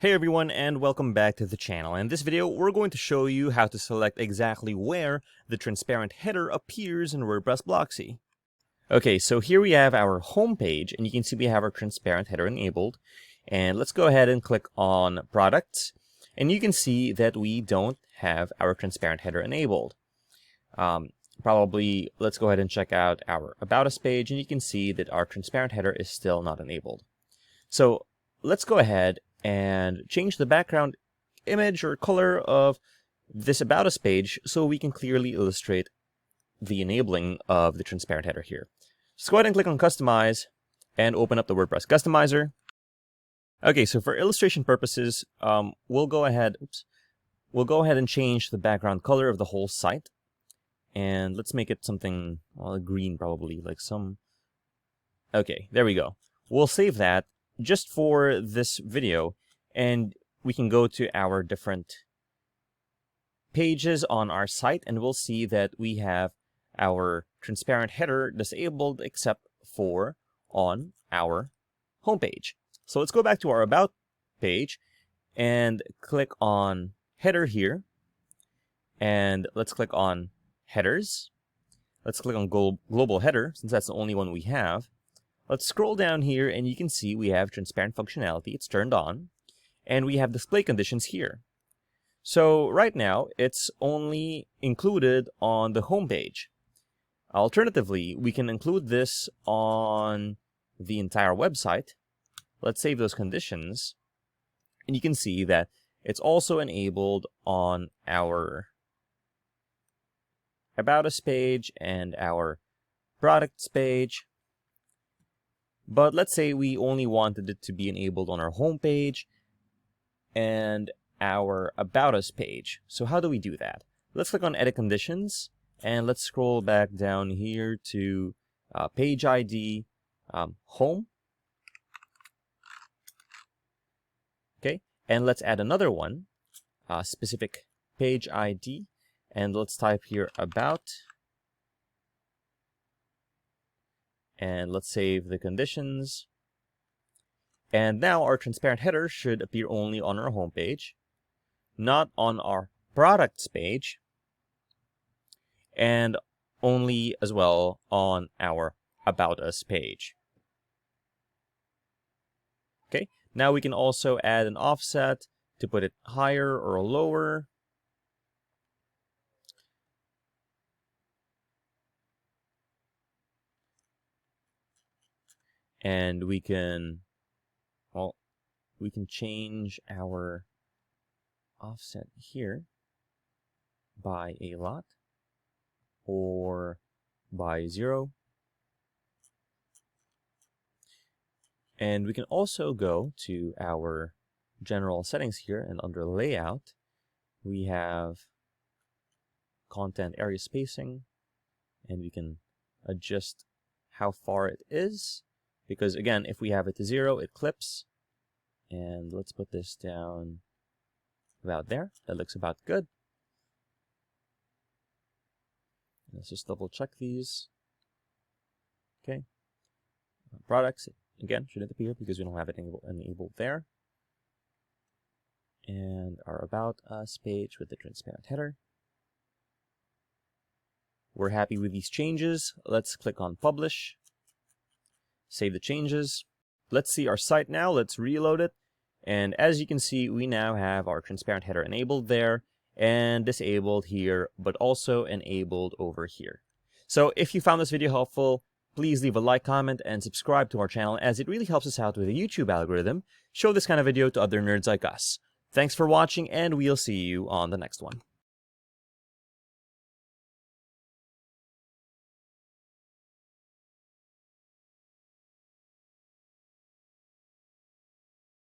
Hey everyone, and welcome back to the channel. In this video, we're going to show you how to select exactly where the transparent header appears in WordPress blocksy. Okay, so here we have our home page, and you can see we have our transparent header enabled. And let's go ahead and click on Products, and you can see that we don't have our transparent header enabled. Probably, let's go ahead and check out our About Us page, and you can see that our transparent header is still not enabled. So let's go ahead and change the background image or color of this About Us page so we can clearly illustrate the enabling of the transparent header here. Just go ahead and click on Customize and open up the WordPress Customizer. Okay, so for illustration purposes, we'll go ahead and change the background color of the whole site. And let's make it something, well, green probably, like some... Okay, there we go. We'll save that just for this video, and we can go to our different pages on our site, and we'll see that we have our transparent header disabled except for on our homepage. So let's go back to our About page and click on Header here, and let's click on Headers. Let's click on Global Header, since that's the only one we have. Let's scroll down here, and you can see we have transparent functionality. It's turned on. And we have display conditions here. So right now, it's only included on the home page. Alternatively, we can include this on the entire website. Let's save those conditions. And you can see that it's also enabled on our About Us page and our Products page. But let's say we only wanted it to be enabled on our home page and our About Us page. So how do we do that? Let's click on Edit Conditions, and let's scroll back down here to Page ID, Home. Okay, and let's add another one, specific Page ID, and let's type here About. And let's save the conditions. And now our transparent header should appear only on our home page, not on our products page, and only as well on our About Us page. Okay, now we can also add an offset to put it higher or lower. And we can, well, we can change our offset here by a lot or by 0. And we can also go to our general settings here, and under layout, we have content area spacing, and we can adjust how far it is. Because again, if we have it to 0, it clips. And let's put this down about there. That looks about good. Let's just double check these. Okay. Products, again, shouldn't appear because we don't have it enabled there. And our About Us page with the transparent header. We're happy with these changes. Let's click on Publish. Save the changes. Let's see our site now. Let's reload it. And as you can see, we now have our transparent header enabled there and disabled here, but also enabled over here. So if you found this video helpful, please leave a like, comment, and subscribe to our channel, as it really helps us out with the YouTube algorithm. Show this kind of video to other nerds like us. Thanks for watching, and we'll see you on the next one.